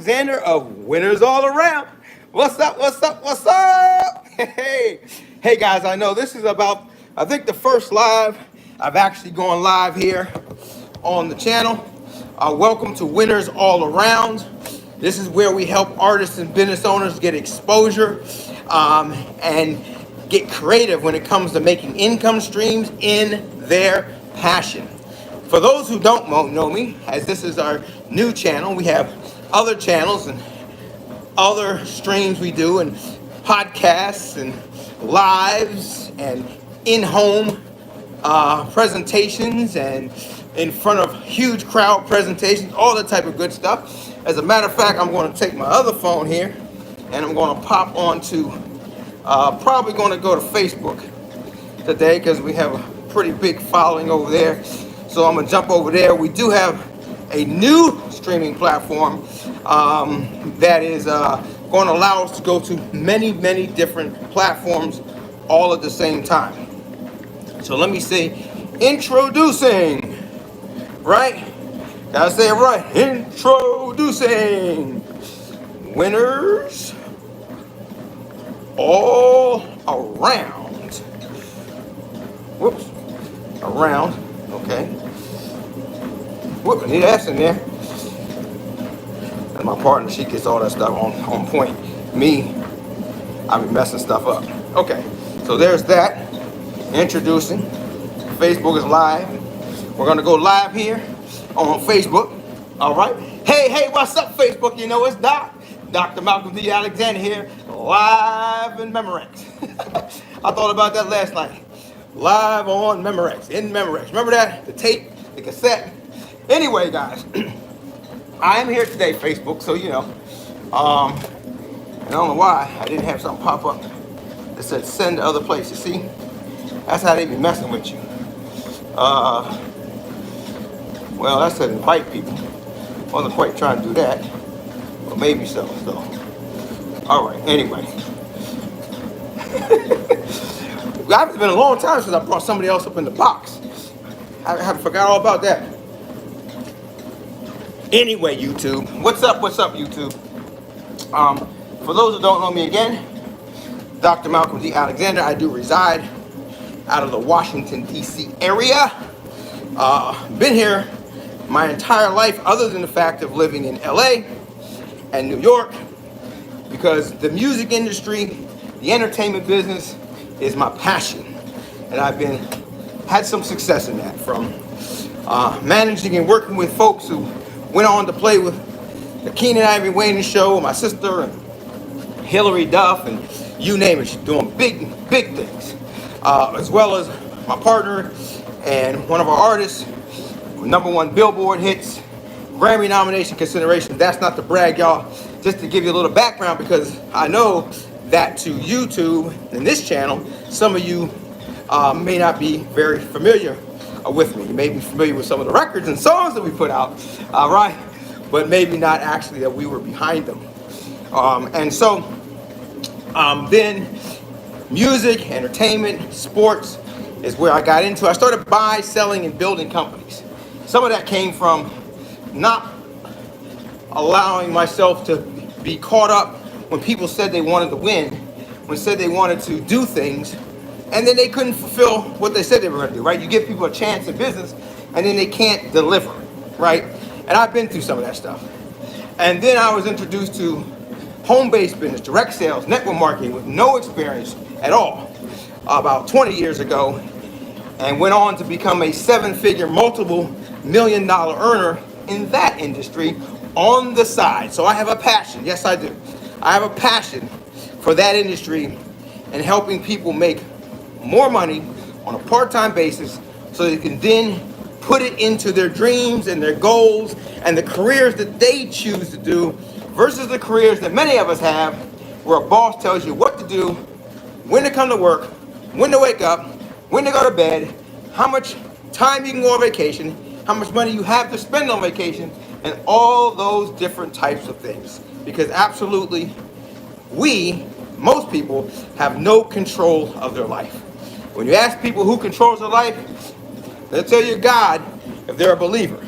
Alexander of Winners All Around. What's up? What's up? What's up? Hey guys, I know this is about, I think the first live I've actually gone live here on the channel. Welcome to Winners All Around. This is where we help artists and business owners get exposure and get creative when it comes to making income streams in their passion. For those who don't know me, as this is our new channel, we have other channels and other streams we do, and podcasts and lives and in-home presentations and in front of huge crowd presentations, all that type of good stuff. As a matter of fact, I'm going to take my other phone here and I'm going to pop onto, probably going to go to Facebook today because we have a pretty big following over there. So I'm going to jump over there. We do have a new streaming platform that is going to allow us to go to many, many different platforms all at the same time. So let me say, introducing, right? Gotta say it right. Introducing Winners All Around. Whoops. Around. Okay. Whoop, I need S in there. And my partner, she gets all that stuff on point. Me, I be messing stuff up. Okay, so there's that. Introducing. Facebook is live. We're gonna go live here on Facebook. All right. Hey, what's up, Facebook? You know it's Dr. Malcolm D. Alexander here, live in Memorex. I thought about that last night. Live on Memorex, in Memorex. Remember that? The tape, the cassette. Anyway, guys, I am here today, Facebook, so you know. I don't know why I didn't have something pop up that said send to other places. See? That's how they be messing with you. Well, that said invite people. Wasn't quite trying to do that, but maybe so. So, all right. Anyway, it's been a long time since I brought somebody else up in the box. I forgot all about that. Anyway, YouTube, what's up? What's up, YouTube? For those who don't know me again, Dr. Malcolm D. Alexander. I do reside out of the Washington, D.C. area. Been here my entire life, other than the fact of living in L.A. and New York, because the music industry, the entertainment business, is my passion, and I've had some success in that, from managing and working with folks who went on to play with the Keenan Ivory Wayne show, my sister, and Hillary Duff, and you name it. She's doing big things, as well as my partner and one of our artists, #1 Billboard hits, Grammy nomination consideration. That's not to brag, y'all, just to give you a little background, because I know that to YouTube and this channel, some of you may not be very familiar with me. You may be familiar with some of the records and songs that we put out, right? But maybe not actually that we were behind them. And so then music, entertainment, sports is where I got into. I started buying, selling, and building companies. Some of that came from not allowing myself to be caught up when people said they wanted to win, when said they wanted to do things, and then they couldn't fulfill what they said they were going to do, right? You give people a chance in business, and then they can't deliver, right? And I've been through some of that stuff. And then I was introduced to home-based business, direct sales, network marketing with no experience at all about 20 years ago, and went on to become a seven-figure, multiple million-dollar earner in that industry on the side. So I have a passion. Yes, I do. I have a passion for that industry and helping people make more money on a part-time basis so they can then put it into their dreams and their goals and the careers that they choose to do, versus the careers that many of us have, where a boss tells you what to do, when to come to work, when to wake up, when to go to bed, how much time you can go on vacation, how much money you have to spend on vacation, and all those different types of things. Because absolutely, most people have no control of their life. When you ask people who controls their life, they'll tell you God if they're a believer.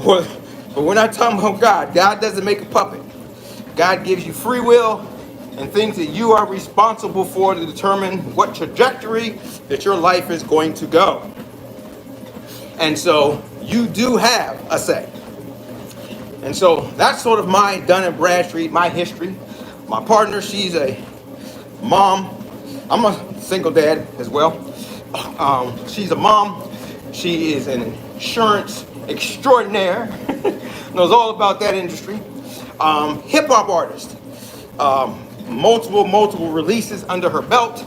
Or But we're not talking about God. God doesn't make a puppet. God gives you free will and things that you are responsible for to determine what trajectory that your life is going to go. And so you do have a say. And so that's sort of my Dun Bradstreet, my history. My partner, she's a mom. I'm a single dad as well. She's a mom. She is an insurance extraordinaire. Knows all about that industry. Hip hop artist. Multiple releases under her belt.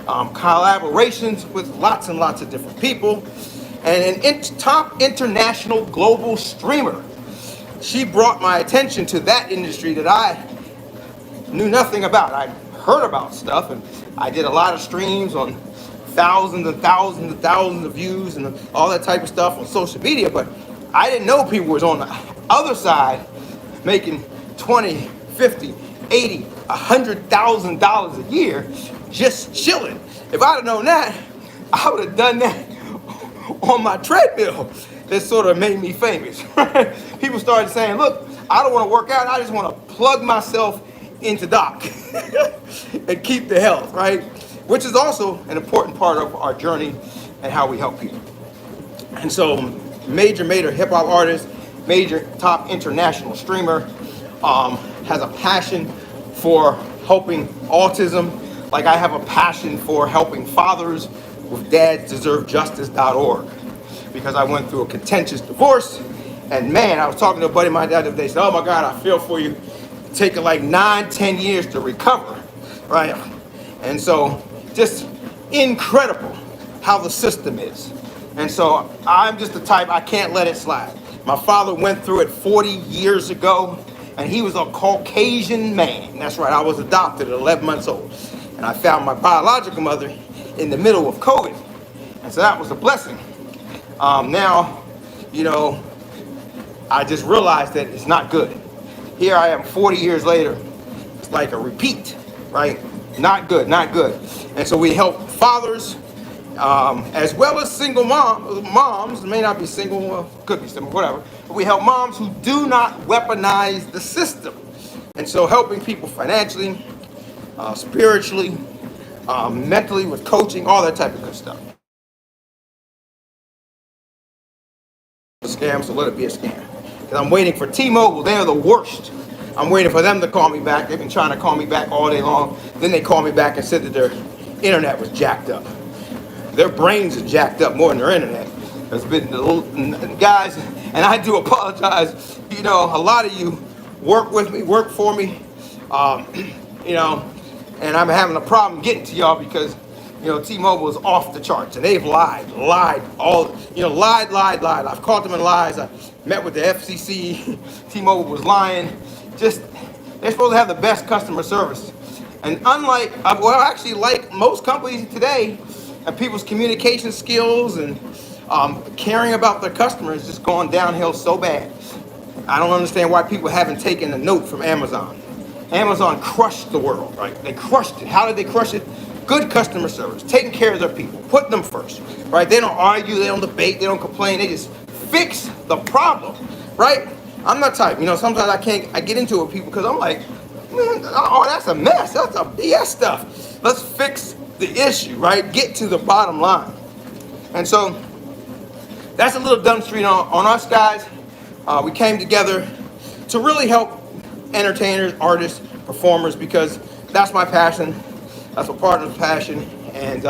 Collaborations with lots and lots of different people. And an top international global streamer. She brought my attention to that industry that I knew nothing about. I heard about stuff, and I did a lot of streams on thousands and thousands and thousands of views and all that type of stuff on social media, but I didn't know people was on the other side making 20, 50, 80, $100,000 a year just chilling. If I'd have known that, I would have done that on my treadmill. That sort of made me famous. People started saying, look, I don't want to work out. I just want to plug myself into doc and keep the health, right? Which is also an important part of our journey and how we help people. And so major hip hop artist, major top international streamer, has a passion for helping autism. Like I have a passion for helping fathers with dadsdeservejustice.org. Because I went through a contentious divorce, and man, I was talking to a buddy of mine the other day, said, oh my God, I feel for you. It's taking like 9-10 years to recover, right? And so just incredible how the system is. And so I'm just the type, I can't let it slide. My father went through it 40 years ago, and he was a Caucasian man. That's right, I was adopted at 11 months old. And I found my biological mother in the middle of COVID. And so that was a blessing. Now, you know, I just realized that it's not good. Here I am 40 years later. It's like a repeat, right? Not good, not good. And so we help fathers, as well as single moms, may not be single, well, could be single, whatever. But we help moms who do not weaponize the system. And so helping people financially, spiritually, mentally with coaching, all that type of good stuff. A scam, so let it be a scam. Because I'm waiting for T-Mobile, they're the worst. I'm waiting for them to call me back. They've been trying to call me back all day long. Then they called me back and said that their internet was jacked up. Their brains are jacked up more than their internet. There's been guys, and I do apologize. You know, a lot of you work with me, work for me, you know, and I'm having a problem getting to y'all because, you know, T-Mobile is off the charts, and they've lied. I've caught them in lies. I met with the FCC. T-Mobile was lying. Just, they're supposed to have the best customer service. And unlike, well, actually, like most companies today, and people's communication skills and caring about their customers just gone downhill so bad. I don't understand why people haven't taken a note from Amazon. Amazon crushed the world, right? They crushed it. How did they crush it? Good customer service, taking care of their people, put them first, right? They don't argue, they don't debate, they don't complain, they just fix the problem, right? I'm not type, you know, sometimes I get into it with people because I'm like, man, oh, that's a mess, that's a BS stuff. Let's fix the issue, right? Get to the bottom line. And so that's a little Dun Street on us guys. We came together to really help entertainers, artists, performers, because that's my passion. That's my partner's passion, and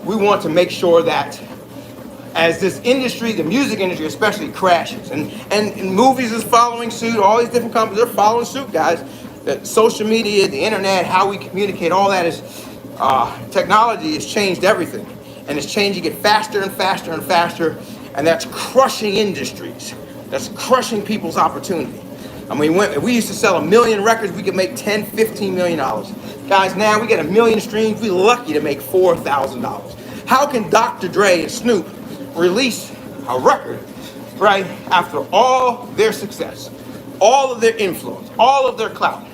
we want to make sure that as this industry, the music industry especially, crashes, and movies is following suit, all these different companies, they're following suit, guys. That social media, the internet, how we communicate, all that is, technology has changed everything, and it's changing it faster and faster and faster, and that's crushing industries. That's crushing people's opportunity. I mean, if we used to sell 1 million records, we could make $10, $15 million. Guys, now we get 1 million streams, we're lucky to make $4,000. How can Dr. Dre and Snoop release a record, right, after all their success, all of their influence, all of their clout,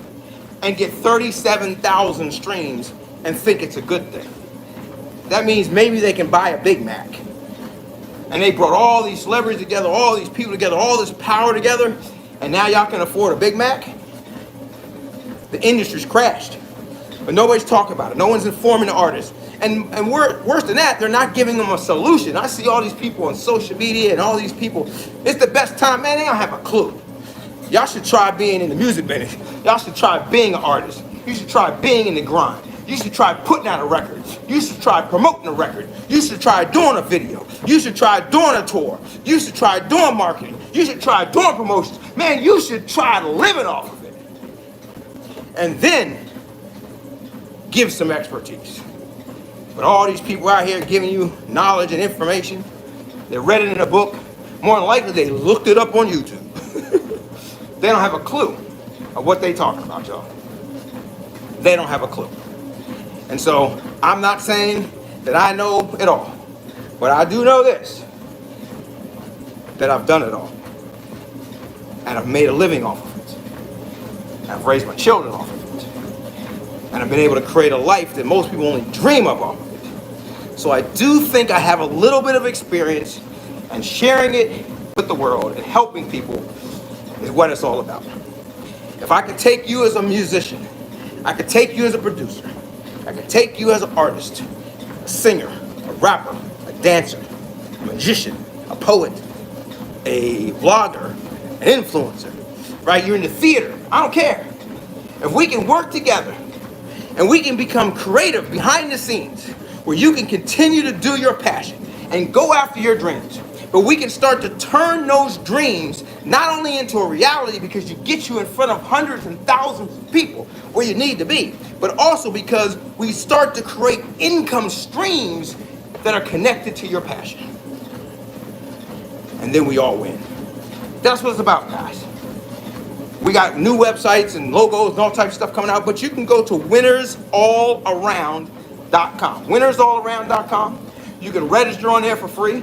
and get 37,000 streams and think it's a good thing? That means maybe they can buy a Big Mac. And they brought all these celebrities together, all these people together, all this power together, and now y'all can afford a Big Mac? The industry's crashed. But nobody's talking about it. No one's informing the artists. And worse than that, they're not giving them a solution. I see all these people on social media and all these people. It's the best time, man. They don't have a clue. Y'all should try being in the music business. Y'all should try being an artist. You should try being in the grind. You should try putting out a record. You should try promoting a record. You should try doing a video. You should try doing a tour. You should try doing marketing. You should try doing promotions. Man, you should try living off of it. And then give some expertise. But all these people out here giving you knowledge and information, they read it in a book. More than likely, they looked it up on YouTube. They don't have a clue of what they talking about, y'all. They don't have a clue. And so I'm not saying that I know it all, but I do know this, that I've done it all. And I've made a living off of it. I've raised my children off of it. And I've been able to create a life that most people only dream of off of it. So I do think I have a little bit of experience, and sharing it with the world and helping people is what it's all about. If I could take you as a musician, I could take you as a producer, I could take you as an artist, a singer, a rapper, a dancer, a magician, a poet, a vlogger, an influencer, right? You're in the theater, I don't care. If we can work together and we can become creative behind the scenes where you can continue to do your passion and go after your dreams, but we can start to turn those dreams not only into a reality because you get you in front of hundreds and thousands of people where you need to be, but also because we start to create income streams that are connected to your passion. And then we all win. That's what it's about, guys. We got new websites and logos and all types of stuff coming out, but you can go to winnersallaround.com. Winnersallaround.com. You can register on there for free.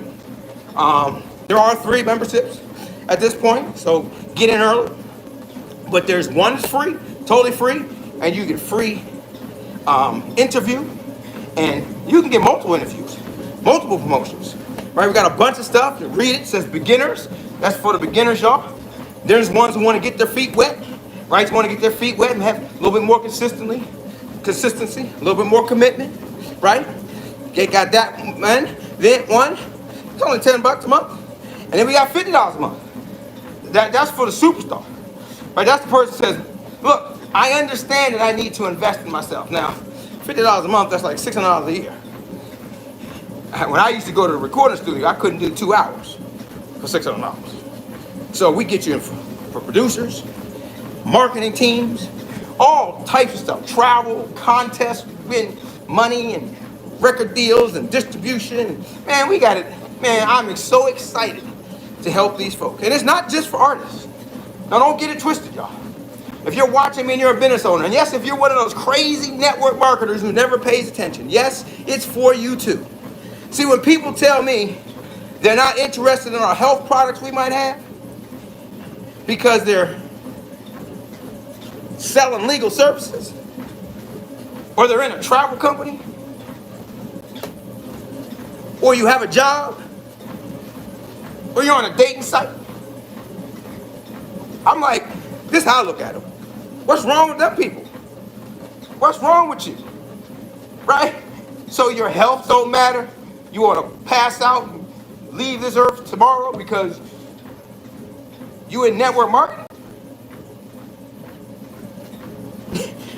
There are 3 memberships at this point, so get in early. But there's one that's free, totally free, and you get free interview, and you can get multiple interviews, multiple promotions. Right? We got a bunch of stuff. You read it. It says beginners. That's for the beginners, y'all. There's ones who want to get their feet wet, right? Who want to get their feet wet and have a little bit more consistency, a little bit more commitment, right? They got that, man. Then one, it's only $10 a month. And then we got $50 a month. That's for the superstar. Right? That's the person who says, look, I understand that I need to invest in myself. Now, $50 a month, that's like $600 a year. When I used to go to the recording studio, I couldn't do 2 hours for $600. So we get you in for producers, marketing teams, all types of stuff. Travel, contests, win money and record deals and distribution. Man, we got it. Man, I'm so excited to help these folks. And it's not just for artists. Now, don't get it twisted, y'all. If you're watching me and you're a business owner, and yes, if you're one of those crazy network marketers who never pays attention, yes, it's for you too. See, when people tell me they're not interested in our health products we might have because they're selling legal services, or they're in a travel company, or you have a job, or you're on a dating site, I'm like, this is how I look at them. What's wrong with them people? What's wrong with you? Right? So your health don't matter? You want to pass out and leave this earth tomorrow because you in network marketing?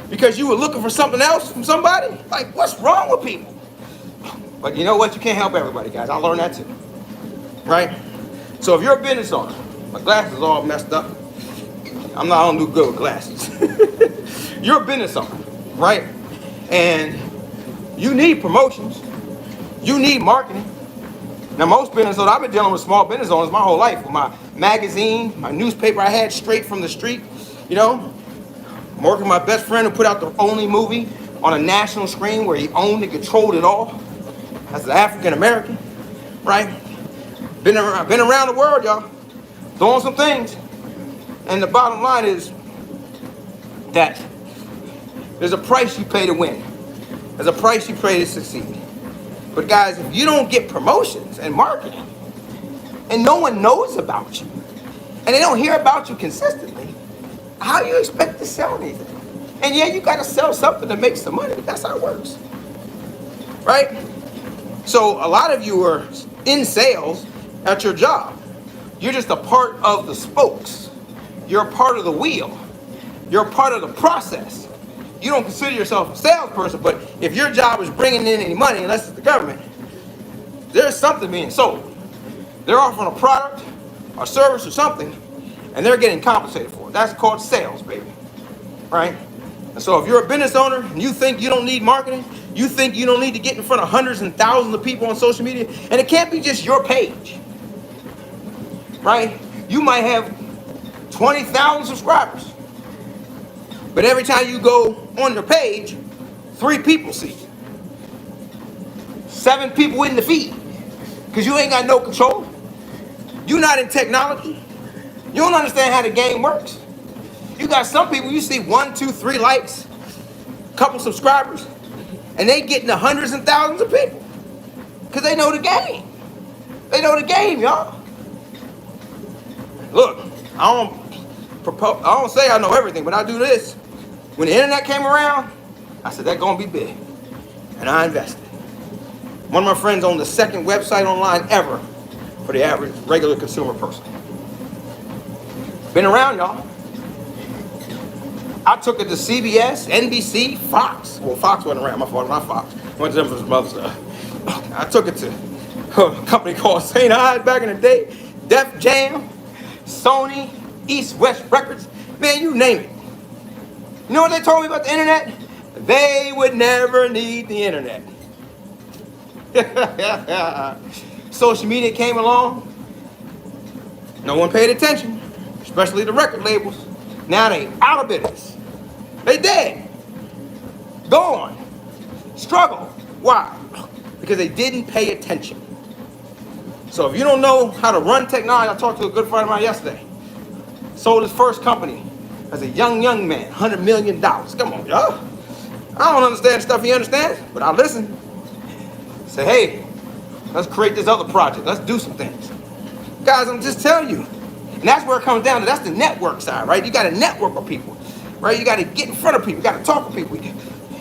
Because you were looking for something else from somebody? Like, what's wrong with people? But you know what? You can't help everybody, guys. I learned that too. Right? So if you're a business owner, my glasses are all messed up. I don't do good with glasses. You're a business owner, right? And you need promotions. You need marketing. Now, most business owners, I've been dealing with small business owners my whole life. With my magazine, my newspaper I had straight from the street, you know. I'm working with my best friend who put out the only movie on a national screen where he owned and controlled it all. As an African American, right? Been around the world, y'all, doing some things. And the bottom line is that there's a price you pay to win. There's a price you pay to succeed. But guys, if you don't get promotions and marketing, and no one knows about you, and they don't hear about you consistently, how do you expect to sell anything? And yeah, you got to sell something to make some money, but that's how it works, right? So a lot of you are in sales at your job. You're just a part of the spokes. You're a part of the wheel. You're a part of the process. You don't consider yourself a salesperson, but if your job is bringing in any money, unless it's the government, there's something being sold. They're offering a product, or service, or something, and they're getting compensated for it. That's called sales, baby, right? And so if you're a business owner and you think you don't need marketing, you think you don't need to get in front of hundreds and thousands of people on social media, and it can't be just your page, right? You might have 20,000 subscribers, but every time you go on your page, 3 people see you. 7 people in the feed, because you ain't got no control. You're not in technology. You don't understand how the game works. You got some people, you see 1, 2, 3 likes, couple subscribers, and they getting the hundreds and thousands of people, because they know the game. They know the game, y'all. Look, I don't say I know everything, but I do this. When the internet came around, I said, that's gonna be big. And I invested. One of my friends owned the 2nd website online ever for the average regular consumer person. Been around, y'all. I took it to CBS, NBC, Fox. Well, Fox wasn't around. My fault, not Fox. Went to them for some other stuff. I took it to a company called St. Ives back in the day, Def Jam, Sony, East West Records. Man, you name it. You know what they told me about the internet? They would never need the internet. Social media came along. No one paid attention, especially the record labels. Now they out of business. They dead. Gone. Struggle. Why? Because they didn't pay attention. So if you don't know how to run technology, I talked to a good friend of mine yesterday. Sold his first company as a young man, $100 million. Come on, y'all. I don't understand stuff he understands, but I listen. Say, hey, let's create this other project. Let's do some things. Guys, I'm just telling you. And that's where it comes down to. That's the network side, right? You got to network with people, right? You got to get in front of people. You got to talk to people.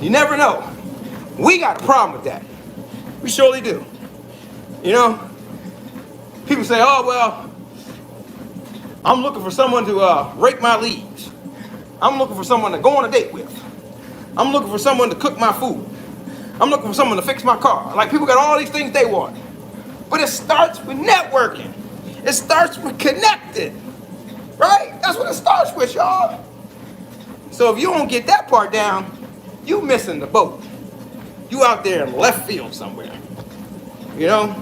You never know. We got a problem with that. We surely do. You know? People say, oh, well, I'm looking for someone to rake my leaves. I'm looking for someone to go on a date with. I'm looking for someone to cook my food. I'm looking for someone to fix my car. Like, people got all these things they want. But it starts with networking. It starts with connected, right? That's what it starts with, y'all. So if you don't get that part down, you missing the boat. You out there in left field somewhere, you know?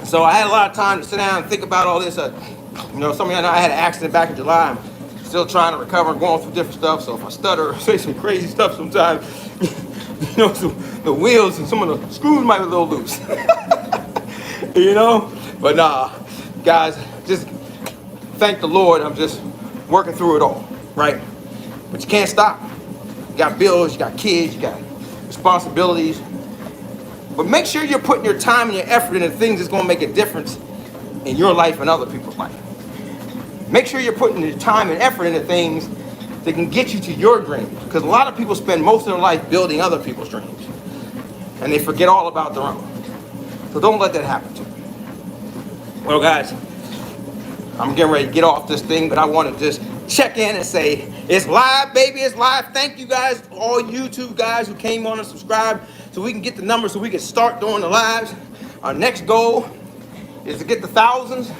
So I had a lot of time to sit down and think about all this. You know, some of y'all know I had an accident back in July. I'm still trying to recover and going through different stuff. So if I stutter or say some crazy stuff sometimes, you know, the wheels and some of the screws might be a little loose. You know? But nah. Guys, just thank the Lord. I'm just working through it all, right? But you can't stop. You got bills, you got kids, you got responsibilities. But make sure you're putting your time and your effort into things that's going to make a difference in your life and other people's life. Make sure you're putting your time and effort into things that can get you to your dreams. Because a lot of people spend most of their life building other people's dreams. And they forget all about their own. So don't let that happen to you. Well, guys, I'm getting ready to get off this thing, but I want to just check in and say, it's live, baby, it's live. Thank you guys, all YouTube guys who came on and subscribed, so we can get the numbers so we can start doing the lives. Our next goal is to get the thousands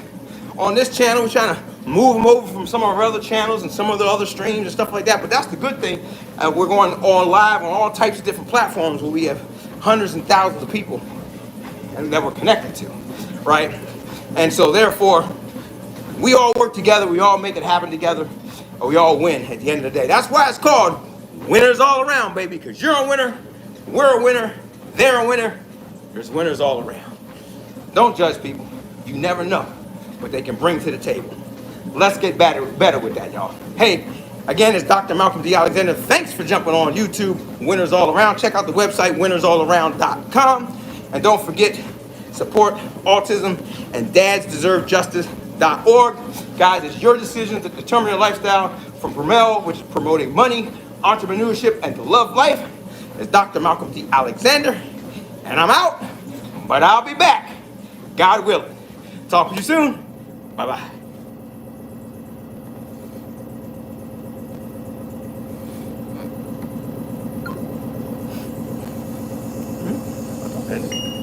on this channel. We're trying to move them over from some of our other channels and some of the other streams and stuff like that, but that's the good thing. We're going on live on all types of different platforms where we have hundreds and thousands of people and that we're connected to, right? And so therefore, we all work together, we all make it happen together, or we all win at the end of the day. That's why it's called winners all around, baby, because you're a winner, we're a winner, they're a winner, there's winners all around. Don't judge people. You never know what they can bring to the table. Let's get better with that, y'all. Hey, again, it's Dr. Malcolm D. Alexander. Thanks for jumping on YouTube, Winners All Around. Check out the website, winnersallaround.com. And don't forget Support autism and dads deserve justice.org. Guys, it's your decision to determine your lifestyle. From Bromel, which is promoting money, entrepreneurship, and to love life. It's Dr. Malcolm D. Alexander. And I'm out, but I'll be back, God willing. Talk to you soon. Bye-bye. Okay.